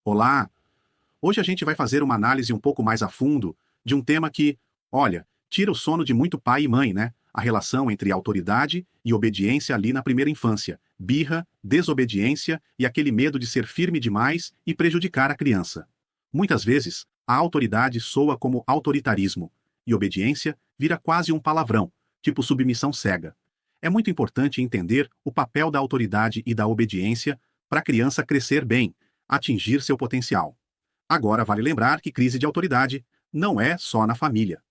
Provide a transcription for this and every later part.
Olá! Hoje a gente vai fazer uma análise um pouco mais a fundo de um tema que, olha, tira o sono de muito pai e mãe, né? A relação entre autoridade e obediência ali na primeira infância. Birra, desobediência e aquele medo de ser firme demais e prejudicar a criança. Muitas vezes, a autoridade soa como autoritarismo e obediência vira quase um palavrão, tipo submissão cega. É muito importante entender o papel da autoridade e da obediência para a criança crescer bem, atingir seu potencial. Agora, vale lembrar que crise de autoridade não é só na família.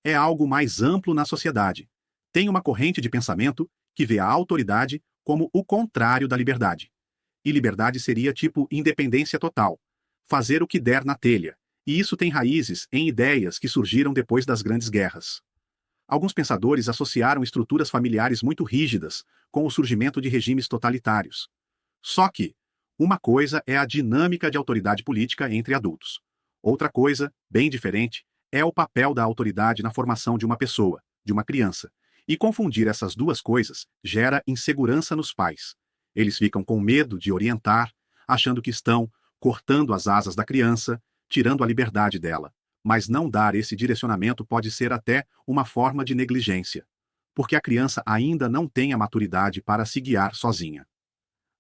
É algo mais amplo na sociedade. Tem uma corrente de pensamento que vê a autoridade como o contrário da liberdade. E liberdade seria tipo independência total, fazer o que der na telha. E isso tem raízes em ideias que surgiram depois das grandes guerras. Alguns pensadores associaram estruturas familiares muito rígidas com o surgimento de regimes totalitários. Só que, uma coisa é a dinâmica de autoridade política entre adultos. Outra coisa, bem diferente, é o papel da autoridade na formação de uma pessoa, de uma criança. E confundir essas duas coisas gera insegurança nos pais. Eles ficam com medo de orientar, achando que estão cortando as asas da criança, tirando a liberdade dela. Mas não dar esse direcionamento pode ser até uma forma de negligência, porque a criança ainda não tem a maturidade para se guiar sozinha.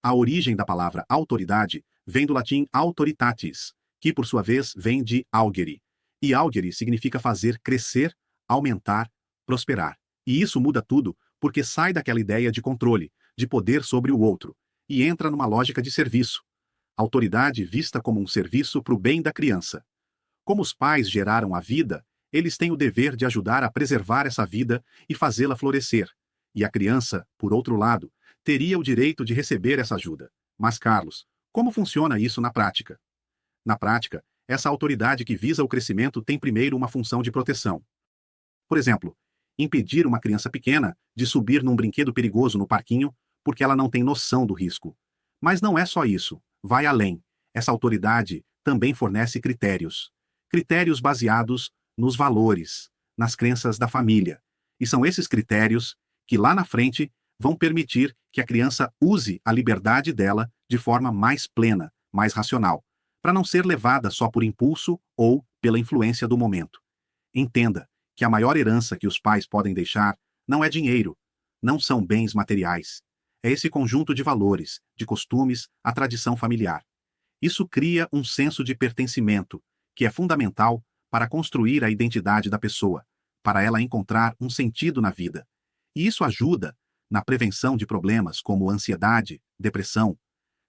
A origem da palavra autoridade vem do latim autoritatis, que por sua vez vem de augere. E augere significa fazer crescer, aumentar, prosperar. E isso muda tudo porque sai daquela ideia de controle, de poder sobre o outro, e entra numa lógica de serviço. Autoridade vista como um serviço para o bem da criança. Como os pais geraram a vida, eles têm o dever de ajudar a preservar essa vida e fazê-la florescer. E a criança, por outro lado, teria o direito de receber essa ajuda. Mas, Carlos, como funciona isso na prática? Na prática, essa autoridade que visa o crescimento tem primeiro uma função de proteção. Por exemplo, impedir uma criança pequena de subir num brinquedo perigoso no parquinho porque ela não tem noção do risco. Mas não é só isso, vai além. Essa autoridade também fornece critérios. Critérios baseados nos valores, nas crenças da família. E são esses critérios que lá na frente vão permitir que a criança use a liberdade dela de forma mais plena, mais racional, para não ser levada só por impulso ou pela influência do momento. Entenda que a maior herança que os pais podem deixar não é dinheiro, não são bens materiais. É esse conjunto de valores, de costumes, a tradição familiar. Isso cria um senso de pertencimento, que é fundamental para construir a identidade da pessoa, para ela encontrar um sentido na vida. E isso ajuda na prevenção de problemas como ansiedade, depressão.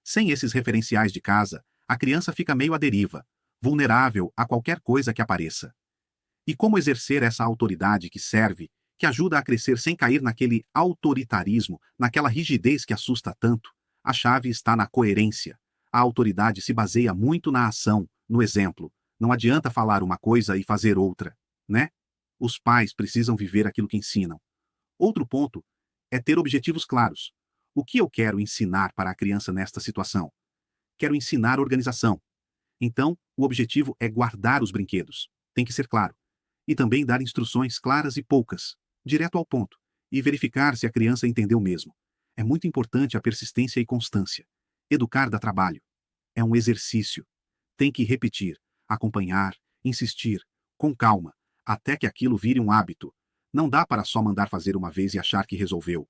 Sem esses referenciais de casa, a criança fica meio à deriva, vulnerável a qualquer coisa que apareça. E como exercer essa autoridade que serve, que ajuda a crescer sem cair naquele autoritarismo, naquela rigidez que assusta tanto? A chave está na coerência. A autoridade se baseia muito na ação, no exemplo. Não adianta falar uma coisa e fazer outra, né? Os pais precisam viver aquilo que ensinam. Outro ponto é ter objetivos claros. O que eu quero ensinar para a criança nesta situação? Quero ensinar organização. Então, o objetivo é guardar os brinquedos. Tem que ser claro. E também dar instruções claras e poucas, direto ao ponto, e verificar se a criança entendeu mesmo. É muito importante a persistência e constância. Educar dá trabalho. É um exercício. Tem que repetir, acompanhar, insistir, com calma, até que aquilo vire um hábito. Não dá para só mandar fazer uma vez e achar que resolveu.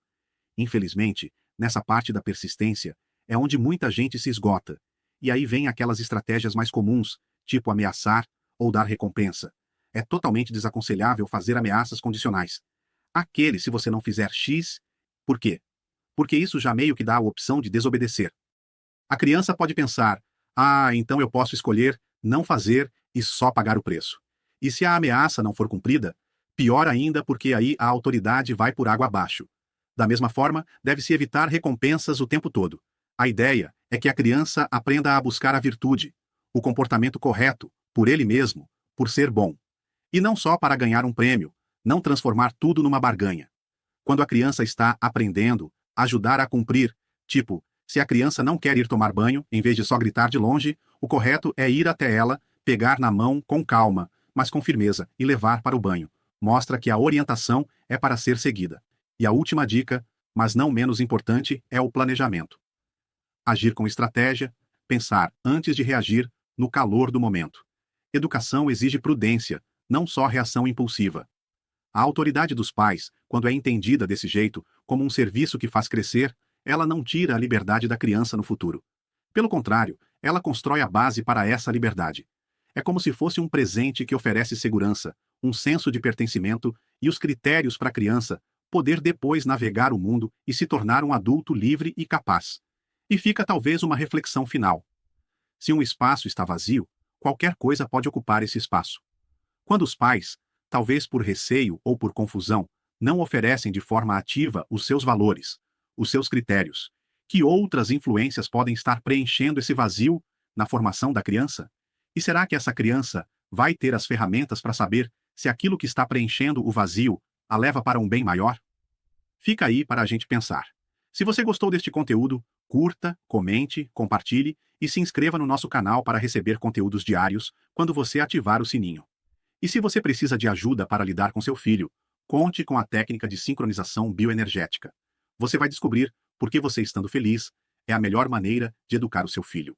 Infelizmente, nessa parte da persistência, é onde muita gente se esgota. E aí vem aquelas estratégias mais comuns, tipo ameaçar ou dar recompensa. É totalmente desaconselhável fazer ameaças condicionais. Aquele se você não fizer X, por quê? Porque isso já meio que dá a opção de desobedecer. A criança pode pensar, então eu posso escolher não fazer e só pagar o preço. E se a ameaça não for cumprida, pior ainda porque aí a autoridade vai por água abaixo. Da mesma forma, deve-se evitar recompensas o tempo todo. A ideia é que a criança aprenda a buscar a virtude, o comportamento correto, por ele mesmo, por ser bom. E não só para ganhar um prêmio, não transformar tudo numa barganha. Quando a criança está aprendendo, ajudar a cumprir, tipo, se a criança não quer ir tomar banho, em vez de só gritar de longe, o correto é ir até ela, pegar na mão com calma, mas com firmeza, e levar para o banho. Mostra que a orientação é para ser seguida. E a última dica, mas não menos importante, é o planejamento. Agir com estratégia, pensar antes de reagir, no calor do momento. Educação exige prudência, não só reação impulsiva. A autoridade dos pais, quando é entendida desse jeito, como um serviço que faz crescer, ela não tira a liberdade da criança no futuro. Pelo contrário, ela constrói a base para essa liberdade. É como se fosse um presente que oferece segurança, um senso de pertencimento e os critérios para a criança poder depois navegar o mundo e se tornar um adulto livre e capaz. E fica talvez uma reflexão final. Se um espaço está vazio, qualquer coisa pode ocupar esse espaço. Quando os pais, talvez por receio ou por confusão, não oferecem de forma ativa os seus valores, os seus critérios, que outras influências podem estar preenchendo esse vazio na formação da criança? E será que essa criança vai ter as ferramentas para saber se aquilo que está preenchendo o vazio a leva para um bem maior? Fica aí para a gente pensar. Se você gostou deste conteúdo, curta, comente, compartilhe e se inscreva no nosso canal para receber conteúdos diários quando você ativar o sininho. E se você precisa de ajuda para lidar com seu filho, conte com a técnica de sincronização bioenergética. Você vai descobrir por que você estando feliz é a melhor maneira de educar o seu filho.